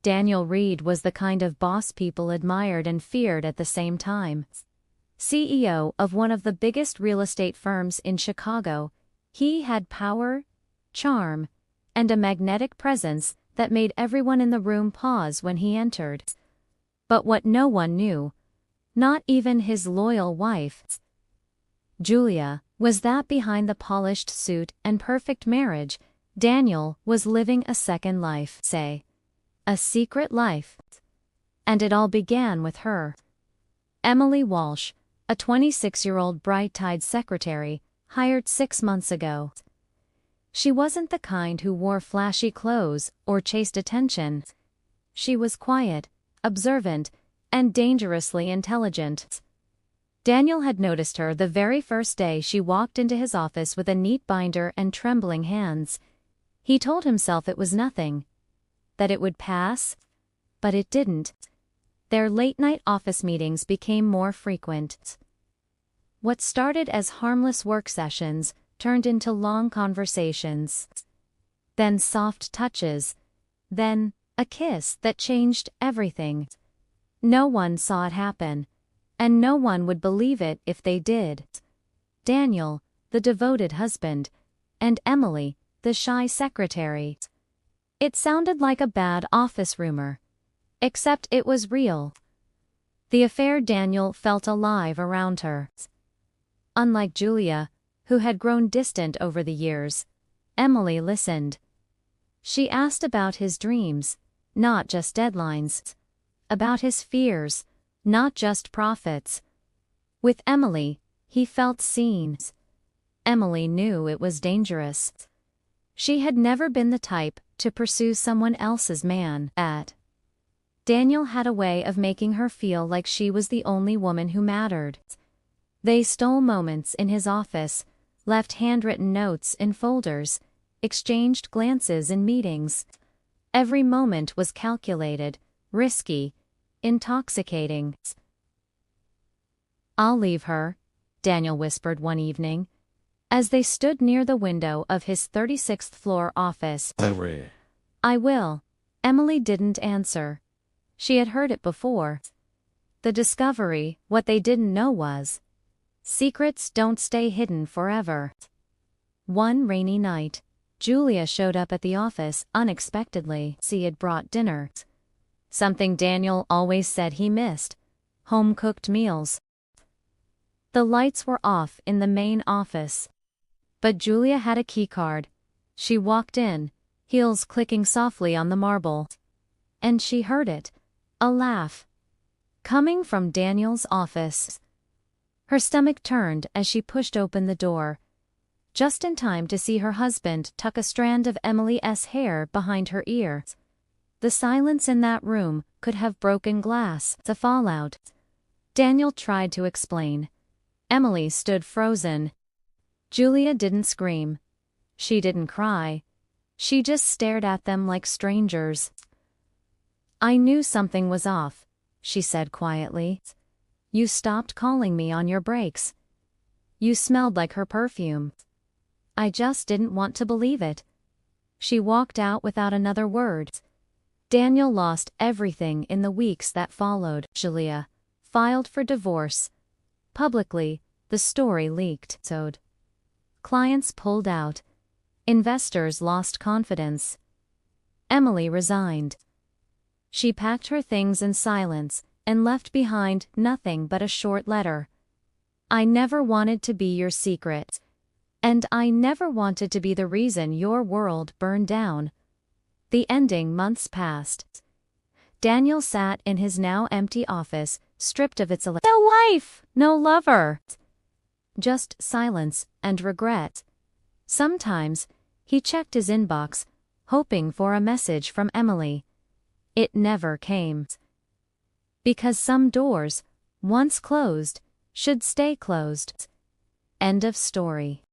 Daniel Reed was the kind of boss people admired and feared at the same time. CEO of one of the biggest real estate firms in Chicago, he had power, charm, and a magnetic presence that made everyone in the room pause when he entered. But what no one knew, not even his loyal wife, Julia, was that behind the polished suit and perfect marriage, Daniel was living a second life, a secret life. And it all began with her. Emily Walsh, a 26-year-old bright-eyed secretary, hired 6 months ago. She wasn't the kind who wore flashy clothes or chased attention. She was quiet, observant, and dangerously intelligent. Daniel had noticed her the very first day she walked into his office with a neat binder and trembling hands. He told himself it was nothing, that it would pass, but it didn't. Their late-night office meetings became more frequent. What started as harmless work sessions turned into long conversations. Then soft touches. Then a kiss that changed everything. No one saw it happen, and no one would believe it if they did. Daniel, the devoted husband, and Emily, the shy secretary. It sounded like a bad office rumor. Except it was real. The affair Daniel felt alive around her. Unlike Julia, who had grown distant over the years, Emily listened. She asked about his dreams, not just deadlines. About his fears, not just profits. With Emily, he felt seen. Emily knew it was dangerous. She had never been the type to pursue someone else's man. Daniel had a way of making her feel like she was the only woman who mattered. They stole moments in his office, left handwritten notes in folders, exchanged glances in meetings. Every moment was calculated, risky, intoxicating. "I'll leave her," Daniel whispered one evening, as they stood near the window of his 36th floor office. "I will." Emily didn't answer. She had heard it before. The discovery, what they didn't know was, secrets don't stay hidden forever. One rainy night, Julia showed up at the office unexpectedly. She had brought dinner. Something Daniel always said he missed: home-cooked meals. The lights were off in the main office, but Julia had a keycard. She walked in, heels clicking softly on the marble. And she heard it, a laugh, coming from Daniel's office. Her stomach turned as she pushed open the door, just in time to see her husband tuck a strand of Emily's hair behind her ear. The silence in that room could have broken glass. The fallout. Daniel tried to explain. Emily stood frozen. Julia didn't scream. She didn't cry. She just stared at them like strangers. "I knew something was off," she said quietly. "You stopped calling me on your breaks. You smelled like her perfume. I just didn't want to believe it." She walked out without another word. Daniel lost everything in the weeks that followed. Julia filed for divorce. Publicly, the story leaked. Clients pulled out. Investors lost confidence. Emily resigned. She packed her things in silence and left behind nothing but a short letter. "I never wanted to be your secret. And I never wanted to be the reason your world burned down." The ending months passed. Daniel sat in his now empty office, stripped of its no wife, no lover. Just silence and regret. Sometimes, he checked his inbox, hoping for a message from Emily. It never came. Because some doors, once closed, should stay closed. End of story.